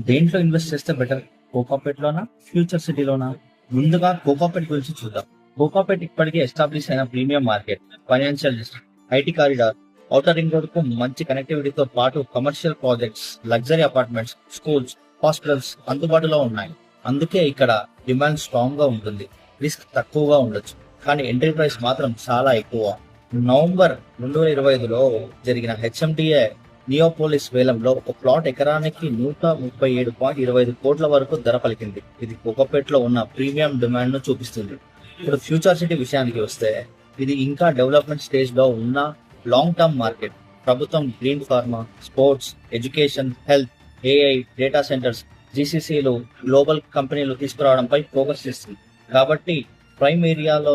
దేంట్లో ఇన్వెస్ట్ చేస్తే బెటర్, కోకాపేట్ లోనా ఫ్యూచర్ సిటీలోనా? ముందుగా కోకాపేట్ గురించి చూద్దాం. కోకాపేట్ ఇప్పటికే ఎస్టాబ్లిష్ అయిన premium market, financial district, IT corridor, outer ring road కు మంచి కనెక్టివిటీతో పాటు commercial projects, luxury apartments, schools, hospitals అందుబాటులో ఉన్నాయి. అందుకే ఇక్కడ డిమాండ్ స్ట్రాంగ్ గా ఉంటుంది, రిస్క్ తక్కువగా ఉండొచ్చు, కానీ ఎంట్రీ ప్రైస్ మాత్రం చాలా ఎక్కువ. నవంబర్ 2025లో జరిగిన హెచ్ఎండిఏ నియోపోలిస్ వేలంలో ఒక ప్లాట్ ఎకరానికి 137.25 కోట్ల వరకు ధర పలికింది. ఇది కోకాపేట్లో ఉన్న ప్రీమియం డిమాండ్ ను చూపిస్తుంది. ఇప్పుడు ఫ్యూచర్ సిటీ విషయానికి వస్తే, ఇది ఇంకా డెవలప్మెంట్ స్టేజ్ లో ఉన్న లాంగ్ టర్మ్ మార్కెట్. ప్రభుత్వం green pharma, sports, education, health, AI, data centres, జీసీసీలు, గ్లోబల్ కంపెనీలు తీసుకురావడంపై ఫోకస్ చేస్తుంది. కాబట్టి ప్రైమ్ ఏరియాలో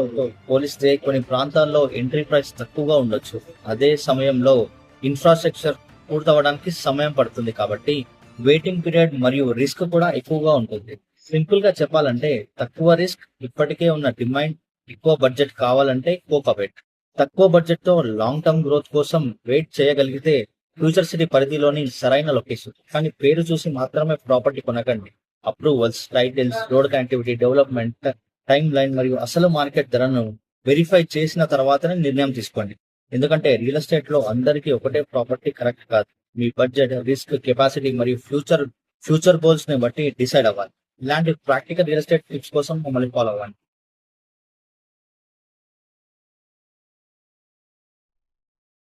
పోలిస్తే కొన్ని ప్రాంతాల్లో ఎంట్రీ ప్రైస్ తక్కువగా ఉండొచ్చు. అదే సమయంలో ఇన్ఫ్రాస్ట్రక్చర్ పూర్తవడానికి సమయం పడుతుంది, కాబట్టి వెయిటింగ్ పీరియడ్ మరియు రిస్క్ కూడా ఎక్కువగా ఉంటుంది. సింపుల్ గా చెప్పాలంటే, తక్కువ రిస్క్, ఇప్పటికే ఉన్న డిమాండ్, ఎక్కువ బడ్జెట్ కావాలంటే కోకాపేట్. తక్కువ బడ్జెట్ తో లాంగ్ టర్మ్ గ్రోత్ కోసం వెయిట్ చేయగలిగితే ఫ్యూచర్ సిటీ పరిధిలోని సరైన లొకేషన్. కానీ పేరు చూసి మాత్రమే ప్రాపర్టీ కొనకండి. Approvals, titles, road connectivity, development timeline మరియు అసలు మార్కెట్ ధరను వెరిఫై చేసిన తర్వాతనే నిర్ణయం తీసుకోండి. ఎందుకంటే రియల్ ఎస్టేట్ లో అందరికీ ఒకటే ప్రాపర్టీ కరెక్ట్ కాదు. మీ బడ్జెట్, రిస్క్, కెపాసిటీ మరియు ఫ్యూచర్ గోల్స్ ని బట్టి డిసైడ్ అవ్వాలి. ఇలాంటి ప్రాక్టికల్ రియల్ ఎస్టేట్ టిప్స్ కోసం మమ్మల్ని ఫాలో అవ్వండి.